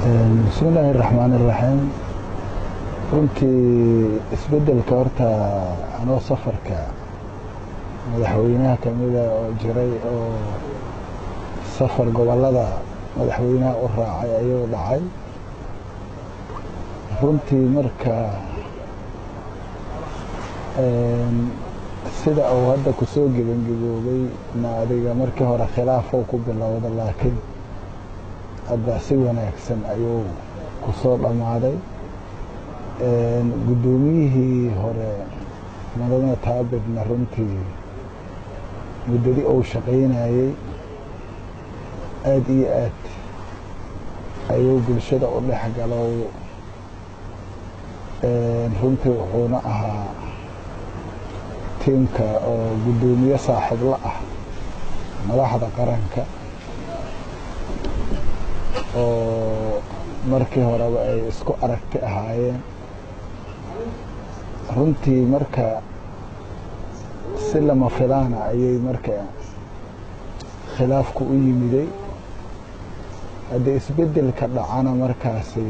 بسم الله الرحمن الرحيم. runtii isbedelka horta anoo safarka madaxweynaha kamida oo jiray oo safar gobolada madaxweynaha u raacay ayuu dhacay. runtii marka sida uu hadda ku soo gebangaboobay adiga markii hore khilaaf oo ku bilowda, laakiin hadda si wanaagsan ayuu ku soo dhamaaday. guddoomiyihii hore Mudane Taabirna runtii muddadii uu shaqaynayay aad iyo aad ayuu bulshada u dhex galo. runtii wuxuuna ahaa tiimka oo guddoomiye saaxiib la ah madaxda qaranka oo markii horeba ay isku aragti ahaayeen. runtii marka si lama filaana ayay marka khilaafku u yimiday. haddii isbedelka dhacana markaasi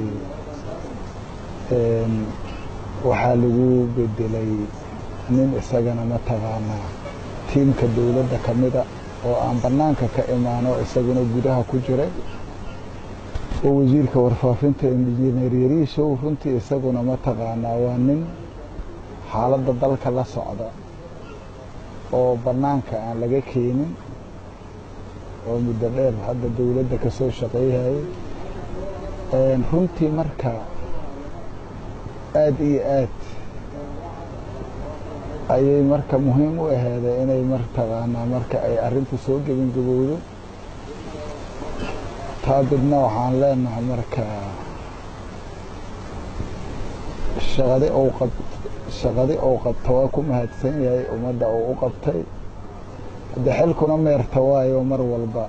waxaa lagu bedelay nin isagana mataqaanaa tiimka dowladda ka mida oo aan bannaanka ka imaano, isaguna gudaha ku jiray, oo wasiirka warfaafinta injineer Yariishow. runtii isaguna mataqaanaa waa nin xaaladda dalka la socda oo bannaanka aan laga keenin, oo muddo dheer hadda dowladda ka soo shaqeeyay. runtii marka aad iyo aad ayay marka muhiim u ahaaday inay mataqaanaa marka ay arrintu soo gebangabowdo. Taabirna waxaan leenahay marka shaqadii uu qabto waa ku mahadsan yahay ummadda uu u qabtay. hadde xilkuna meerta waayo, mar walba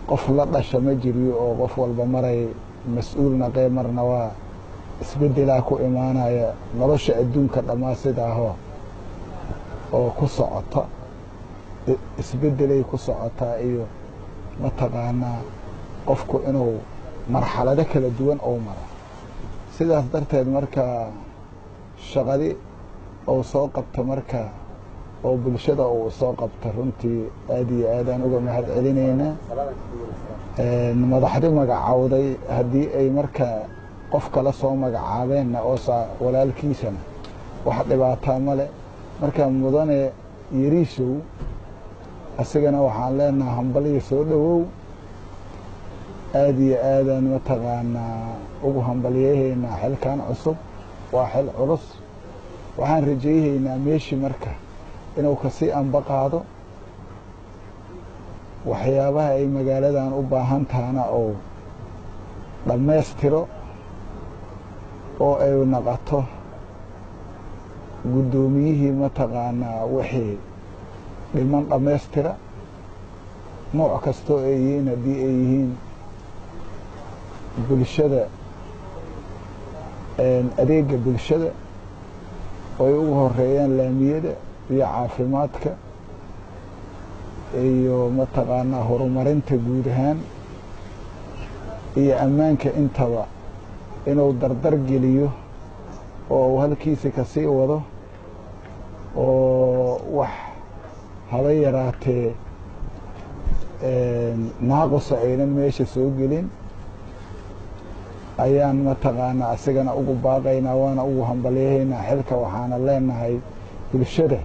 qof la dhasha ma jiriyo oo qof walba maray mas-uul naqee, marna waa isbedelaa ku imaanaya. nolosha adduunka dhammaa sidaaho oo ku socota, isbedelay ku socotaa, iyo mataqaanaa qofku inuu marxalado kala duwan oo mara. sidaas darteed marka shaqadii uu soo qabto marka oo bulshada uu soo qabta, runtii aad iyo aadaan uga mahad celinaynaa. madaxdii magacawday haddii ay marka qof kala soo magacaabeenna oo walaalkiisana wax dhibaataa male. marka Mudane Yariishow asigana waxaan leenahay hambaliyo soo dhowow. aad iyo aadaan mataqaanaa ugu hambalyahaynaa xilkan cusub. waa xil culus. waxaan rajaynaynaa meeshii marka inuu kasii anba qaado, waxyaabaha ay magaaladan u baahan tahana oo dhammaystiro, oo ay naqato guddoomiyihii mataqaanaa wixii dhiman dhammaystira. nooc kastoo ay yihiin, haddii ay yihiin bulshada, adeega bulshada oo ay ugu horeeyaan laamiyada iyo caafimaadka iyo mataqaanaa horumarinta guud ahaan iyo ammaanka, intaba inuu dardar geliyo oo uu halkiisa kasii wado, oo wax haba yaraatee naaqusa aynan meesha soo gelin ayaan mataqaanaa asigana ugu baaqaynaa, waana ugu hambalyahaynaa xilka. waxaana leenahay bulshada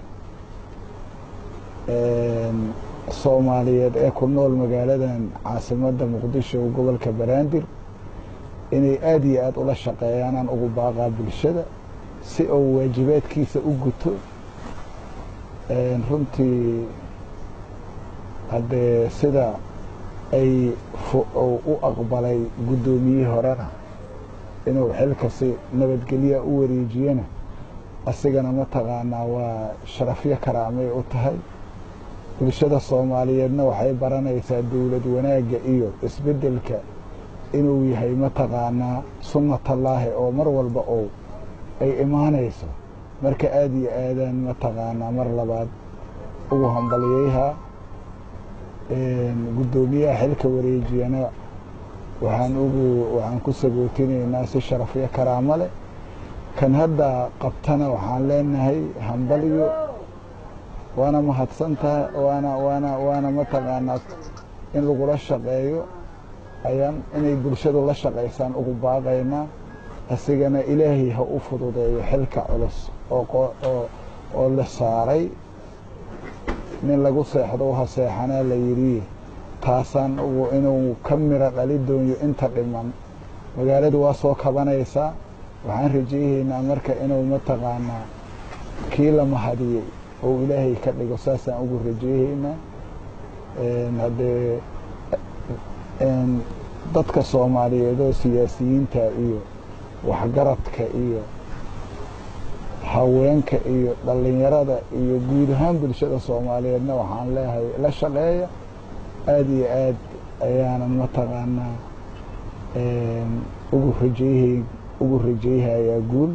Soomaaliyeed ee ku nool magaaladan caasimadda Muqdisho, gobolka Banaadir, inay aad iyo aad ula shaqeeyaanaan ugu baaqaa bulshada si uu waajibaadkiisa u guto. runtii haddee sida ay u aqbalay guddoomiyihii horena inuu xilka si nabadgelya u wareejiyana, asigana mataqaanaa waa sharafyo karaamay u tahay. bulshada Soomaaliyeedna waxay baranaysaa dowlad wanaagga iyo isbedelka inuu yahay mataqaanaa sunnatallaahi oo mar walba oo ay imaanayso. marka aad iyo aadaan mataqaanaa mar labaad ugu hambaliyayha. guddoomiyaha xilka wareejiyana waxaan ku sagootineynaa si sharaf iyo karaamo leh kan hadda qabtana waxaan leenahay hambaliyo waana mahadsantahay waana mataqaanaa in lagula shaqeeyo ayaan inay bulshadu la shaqaysaan ugu baaqaynaa asigana ilaahay ha u fududeeyo xilka culus oo la saaray nin lagu seexdo ha seexanaa la yidhi taasaan inuu ka miro dhali dooyo inta dhiman magaaladu waa soo kabanaysaa waxaan rajaynaynaa marka inuu mataqaanaa kii la mahadiyey oo ilaahay ka dhigo saasaan ugu rajaynaynaa haddee dadka Soomaaliyeed oo siyaasiyiinta iyo waxgaradka iyo haweenka iyo dhalinyarada iyo guud ahaan bulshada Soomaaliyeedna waxaan leeyahay la shaqeeya aad iyo aad ayaan mataqaanaa ugu rajaynayaa guul